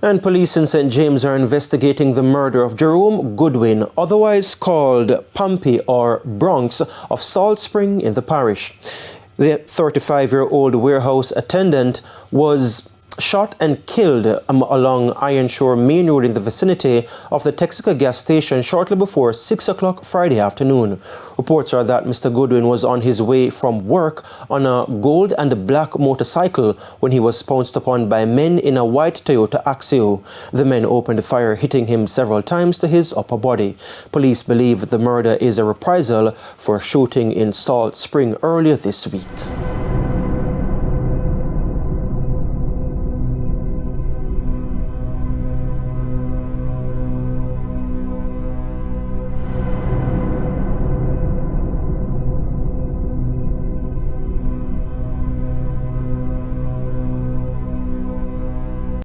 And police in St. James are investigating the murder of Jerome Goodwin, otherwise called Pumpy or Bronx, of Salt Spring in the parish. The 35-year-old warehouse attendant was shot and killed along Ironshore Main Road in the vicinity of the Texaco gas station shortly before 6 o'clock Friday afternoon. Reports are that Mr. Goodwin was on his way from work on a gold and black motorcycle when he was pounced upon by men in a white Toyota Axio. The men opened fire, hitting him several times to his upper body. Police believe the murder is a reprisal for a shooting in Salt Spring earlier this week.